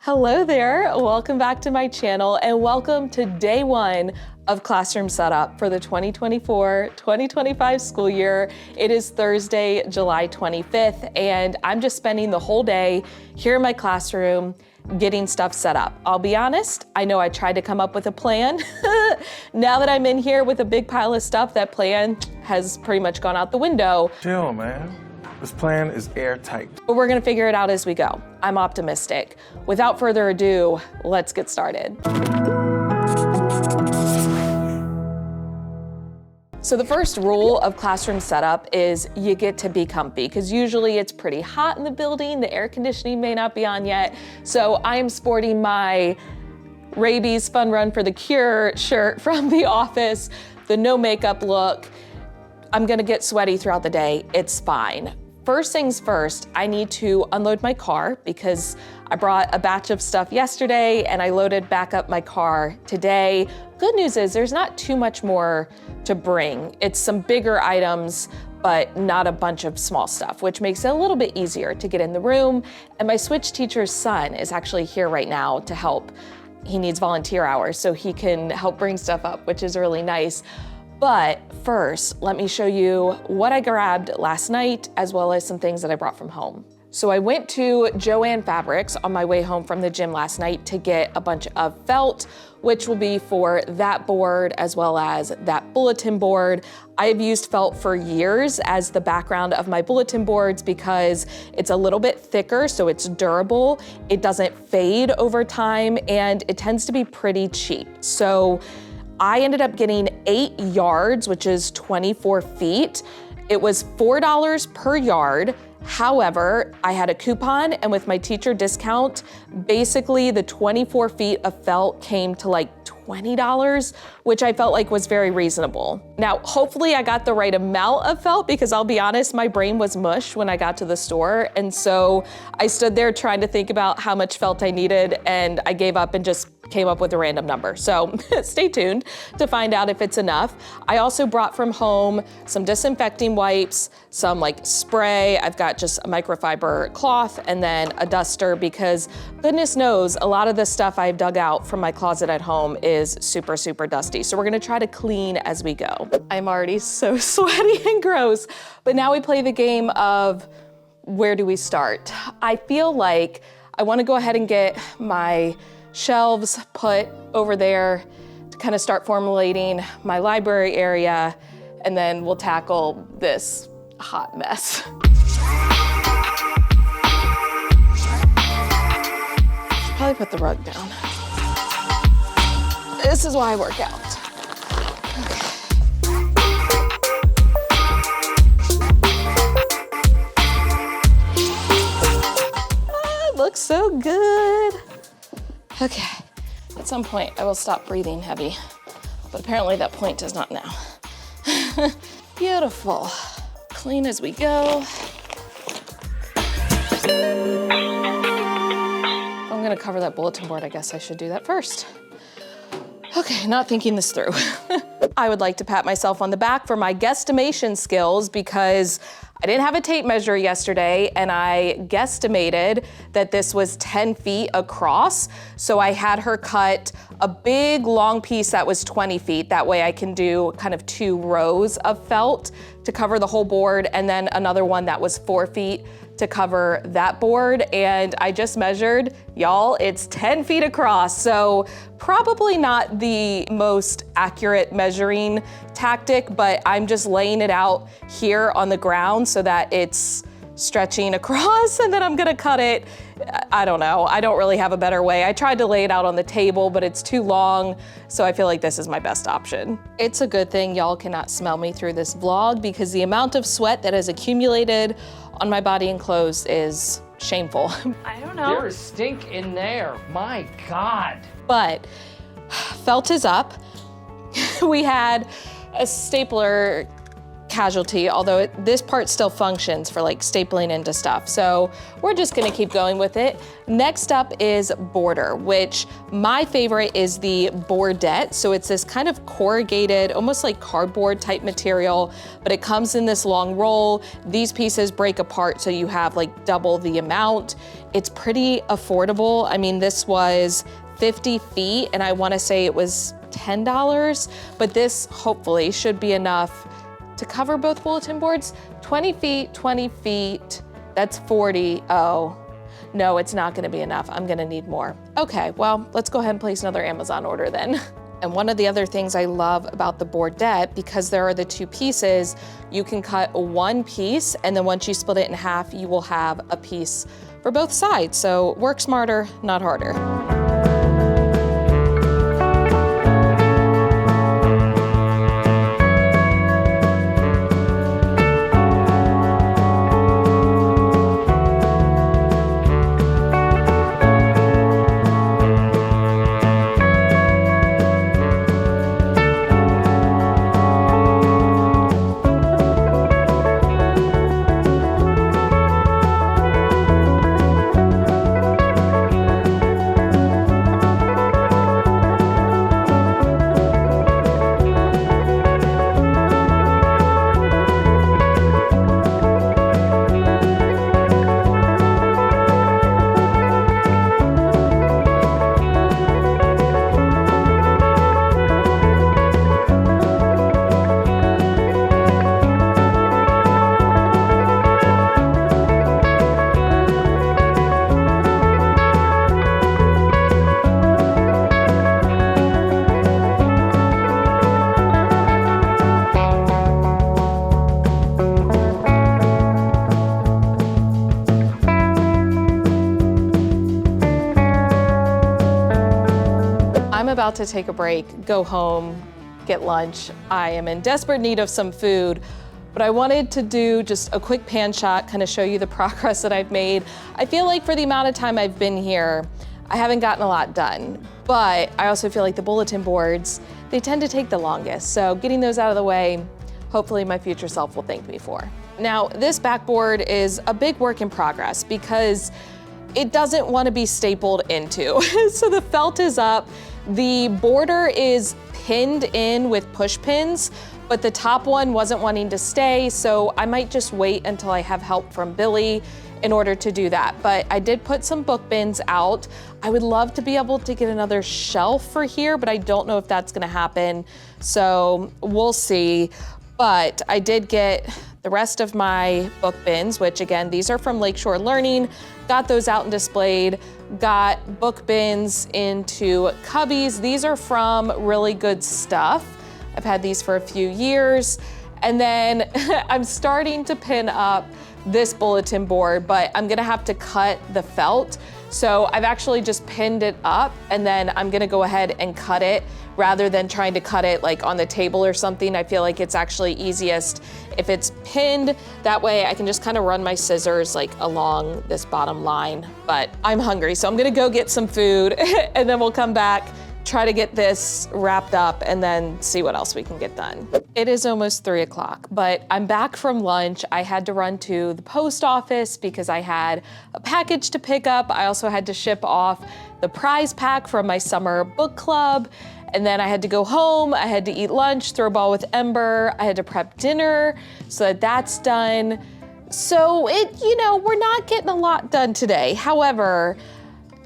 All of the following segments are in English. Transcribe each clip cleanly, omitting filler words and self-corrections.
Hello there, welcome back to my channel and welcome to day one of classroom setup for the 2024-2025 school year. It is Thursday, July 25th, and I'm just spending the whole day here in my classroom getting stuff set up. I'll be honest, I know I tried to come up with a plan. Now that I'm in here with a big pile of stuff, that plan has pretty much gone out the window. Chill, man. This plan is airtight. But we're gonna figure it out as we go. I'm optimistic. Without further ado, let's get started. So the first rule of classroom setup is you get to be comfy, because usually it's pretty hot in the building, the air conditioning may not be on yet. So I am sporting my Rabies Fun Run for the Cure shirt from the office, the no makeup look. I'm gonna get sweaty throughout the day, it's fine. First things first, I need to unload my car because I brought a batch of stuff yesterday and I loaded back up my car today. Good news is there's not too much more to bring. It's some bigger items, but not a bunch of small stuff, which makes it a little bit easier to get in the room. And my switch teacher's son is actually here right now to help. He needs volunteer hours, so he can help bring stuff up, which is really nice. But first, let me show you what I grabbed last night, as well as some things that I brought from home. So I went to Joann Fabrics on my way home from the gym last night to get a bunch of felt, which will be for that board as well as that bulletin board. I've used felt for years as the background of my bulletin boards because it's a little bit thicker, so it's durable, it doesn't fade over time, and it tends to be pretty cheap. So I ended up getting 8 yards, which is 24 feet. It was $4 per yard. However, I had a coupon, and with my teacher discount, basically the 24 feet of felt came to like $20, which I felt like was very reasonable. Now, hopefully I got the right amount of felt, because I'll be honest, my brain was mush when I got to the store. And so I stood there trying to think about how much felt I needed, and I gave up and just came up with a random number. So stay tuned to find out if it's enough. I also brought from home some disinfecting wipes, some like spray. I've got just a microfiber cloth and then a duster, because goodness knows a lot of the stuff I've dug out from my closet at home is super, super dusty. So we're gonna try to clean as we go. I'm already so sweaty and gross, but now we play the game of where do we start? I feel like I wanna go ahead and get my shelves put over there to kind of start formulating my library area, and then we'll tackle this hot mess. Should probably put the rug down. This is why I work out. It looks so good. Okay, at some point I will stop breathing heavy, but apparently that point does not now. Beautiful. Clean as we go. If I'm gonna cover that bulletin board, I guess I should do that first. Okay, not thinking this through. I would like to pat myself on the back for my guesstimation skills, because I didn't have a tape measure yesterday and I guesstimated that this was 10 feet across. So I had her cut a big long piece that was 20 feet. That way I can do kind of 2 rows of felt to cover the whole board, and then another one that was 4 feet to cover that board. And I just measured, y'all, it's 10 feet across. So probably not the most accurate measuring tactic, but I'm just laying it out here on the ground so that it's stretching across, and then I'm gonna cut it. I don't know, I don't really have a better way. I tried to lay it out on the table, but it's too long, so I feel like this is my best option. It's a good thing y'all cannot smell me through this vlog, because the amount of sweat that has accumulated on my body and clothes is shameful. I don't know. There's stink in there, my God. But felt is up. We had a stapler casualty, although this part still functions for like stapling into stuff. So we're just gonna keep going with it. Next up is border, which my favorite is the BORDETTE. So it's this kind of corrugated, almost like cardboard type material, but it comes in this long roll. These pieces break apart so you have like double the amount. It's pretty affordable. I mean, this was 50 feet and I wanna say it was $10, but this hopefully should be enough to cover both bulletin boards. 20 feet, that's 40. Oh, no, it's not gonna be enough. I'm gonna need more. Okay, well, let's go ahead and place another Amazon order then. And one of the other things I love about the BORDETTE, because there are the two pieces, you can cut one piece and then once you split it in half, you will have a piece for both sides. So work smarter, not harder. I'm about to take a break, go home, get lunch. I am in desperate need of some food, but I wanted to do just a quick pan shot, kind of show you the progress that I've made. I feel like for the amount of time I've been here, I haven't gotten a lot done, but I also feel like the bulletin boards, they tend to take the longest. So getting those out of the way, hopefully my future self will thank me for. Now, this backboard is a big work in progress because it doesn't want to be stapled into. So the felt is up. The border is pinned in with push pins, but the top one wasn't wanting to stay, so I might just wait until I have help from Billy in order to do that. But I did put some book bins out. I would love to be able to get another shelf for here, but I don't know if that's gonna happen, so we'll see. But I did get the rest of my book bins, which again, these are from Lakeshore Learning, got those out and displayed, got book bins into cubbies. These are from Really Good Stuff. I've had these for a few years. And then I'm starting to pin up this bulletin board, but I'm gonna have to cut the felt. So I've actually just pinned it up and then I'm gonna go ahead and cut it rather than trying to cut it like on the table or something. I feel like it's actually easiest if it's pinned. That way I can just kind of run my scissors like along this bottom line. But I'm hungry, so I'm gonna go get some food and then we'll come back, try to get this wrapped up and then see what else we can get done. It is almost 3 o'clock, but I'm back from lunch. I had to run to the post office because I had a package to pick up. I also had to ship off the prize pack from my summer book club. And then I had to go home, I had to eat lunch, throw a ball with Ember, I had to prep dinner so that that's done. So we're not getting a lot done today. However,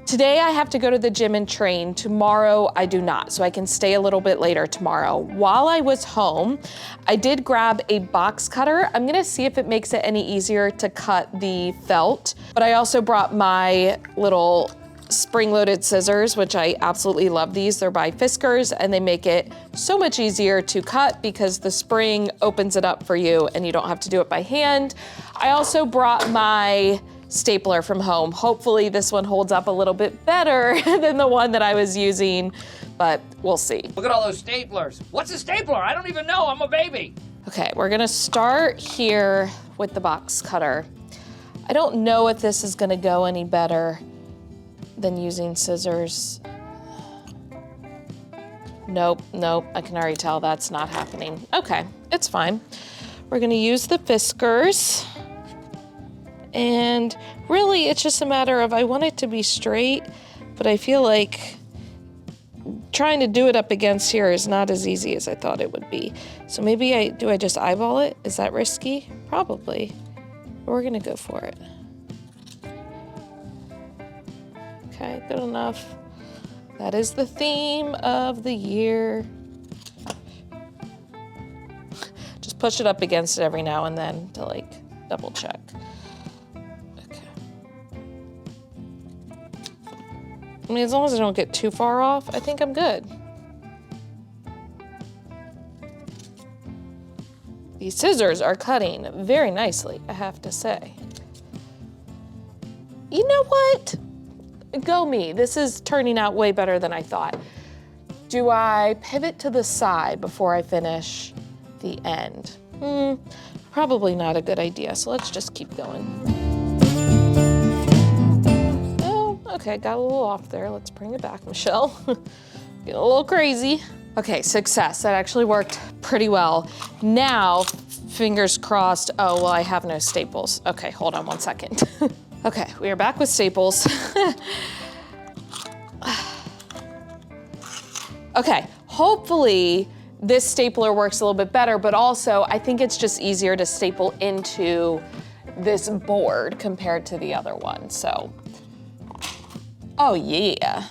today I have to go to the gym and train. Tomorrow I do not, so I can stay a little bit later tomorrow. While I was home, I did grab a box cutter. I'm gonna see if it makes it any easier to cut the felt. But I also brought my little spring-loaded scissors, which I absolutely love these. They're by Fiskars and they make it so much easier to cut because the spring opens it up for you and you don't have to do it by hand. I also brought my stapler from home. Hopefully this one holds up a little bit better than the one that I was using, but we'll see. Look at all those staplers. What's a stapler? I don't even know, I'm a baby. Okay, we're gonna start here with the box cutter. I don't know if this is gonna go any better than using scissors. Nope, I can already tell that's not happening. Okay, it's fine. We're gonna use the Fiskars. And really, it's just a matter of, I want it to be straight, but I feel like trying to do it up against here is not as easy as I thought it would be. So maybe do I just eyeball it? Is that risky? Probably. But we're gonna go for it. Okay, good enough. That is the theme of the year. Just push it up against it every now and then to like double check. Okay. I mean, as long as I don't get too far off, I think I'm good. These scissors are cutting very nicely, I have to say. You know what? Go me. This is turning out way better than I thought. Do I pivot to the side before I finish the end? Probably not a good idea, so let's just keep going. Oh, okay, got a little off there. Let's bring it back, Michelle. Getting a little crazy. Okay, success. That actually worked pretty well. Now, fingers crossed. Oh, well, I have no staples. Okay, hold on one second. Okay, we are back with staples. Okay, hopefully this stapler works a little bit better, but also I think it's just easier to staple into this board compared to the other one, so. Oh yeah.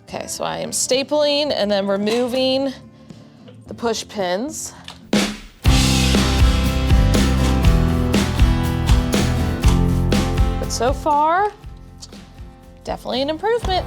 Okay, so I am stapling and then removing the push pins. But so far, definitely an improvement.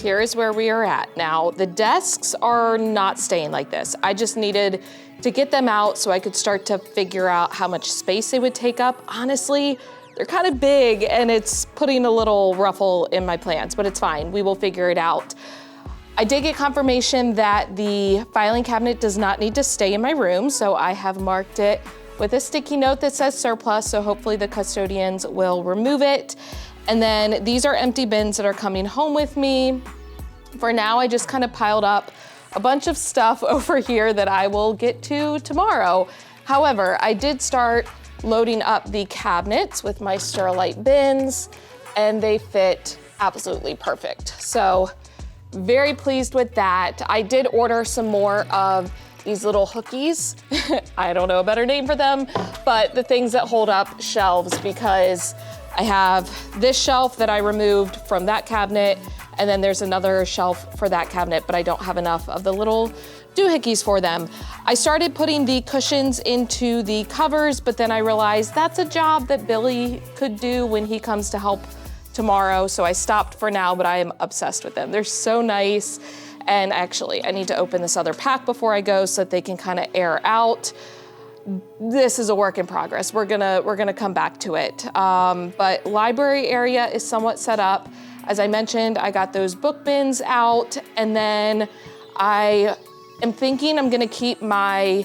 Here is where we are at. Now, the desks are not staying like this. I just needed to get them out so I could start to figure out how much space they would take up. Honestly, they're kind of big and it's putting a little ruffle in my plans, but it's fine. We will figure it out. I did get confirmation that the filing cabinet does not need to stay in my room, so I have marked it with a sticky note that says surplus, so hopefully the custodians will remove it. And then these are empty bins that are coming home with me. For now, I just kind of piled up a bunch of stuff over here that I will get to tomorrow. However, I did start loading up the cabinets with my Sterilite bins, and they fit absolutely perfect. So very pleased with that. I did order some more of these little hookies. I don't know a better name for them, but the things that hold up shelves, because I have this shelf that I removed from that cabinet, and then there's another shelf for that cabinet, but I don't have enough of the little doohickeys for them. I started putting the cushions into the covers, but then I realized that's a job that Billy could do when he comes to help tomorrow, so I stopped for now, but I am obsessed with them. They're so nice, and actually, I need to open this other pack before I go so that they can kind of air out. This is a work in progress. We're gonna come back to it. But library area is somewhat set up. As I mentioned, I got those book bins out, and then I am thinking I'm gonna keep my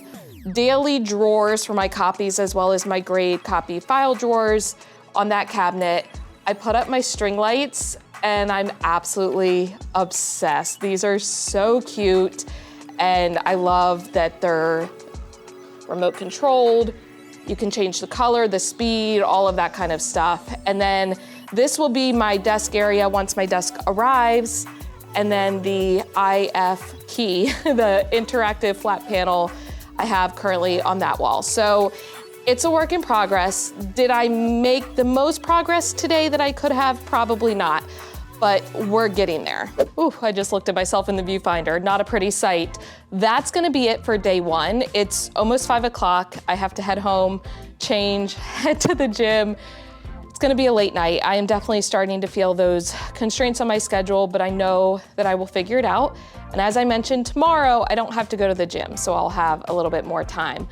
daily drawers for my copies as well as my grade copy file drawers on that cabinet. I put up my string lights and I'm absolutely obsessed. These are so cute, and I love that they're remote controlled. You can change the color, the speed, all of that kind of stuff. And then this will be my desk area once my desk arrives. And then the IF key, the interactive flat panel I have currently on that wall. So It's a work in progress. Did I make the most progress today that I could have? Probably not, but we're getting there. Ooh, I just looked at myself in the viewfinder, not a pretty sight. That's gonna be it for day one. It's almost 5 o'clock. I have to head home, change, head to the gym. It's gonna be a late night. I am definitely starting to feel those constraints on my schedule, but I know that I will figure it out. And as I mentioned, tomorrow, I don't have to go to the gym, so I'll have a little bit more time.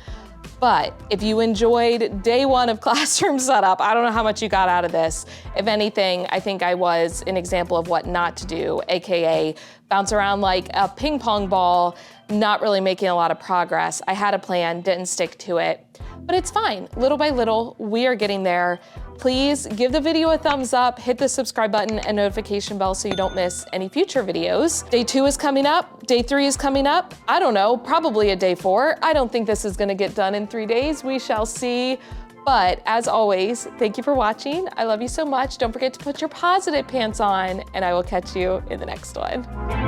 But if you enjoyed day one of classroom setup, I don't know how much you got out of this. If anything, I think I was an example of what not to do, AKA bounce around like a ping pong ball, not really making a lot of progress. I had a plan, didn't stick to it, but it's fine. Little by little, we are getting there. Please give the video a thumbs up, hit the subscribe button and notification bell so you don't miss any future videos. Day 2 is coming up, day 3 is coming up. I don't know, probably a day 4. I don't think this is gonna get done in 3 days. We shall see. But as always, thank you for watching. I love you so much. Don't forget to put your positive pants on and I will catch you in the next one.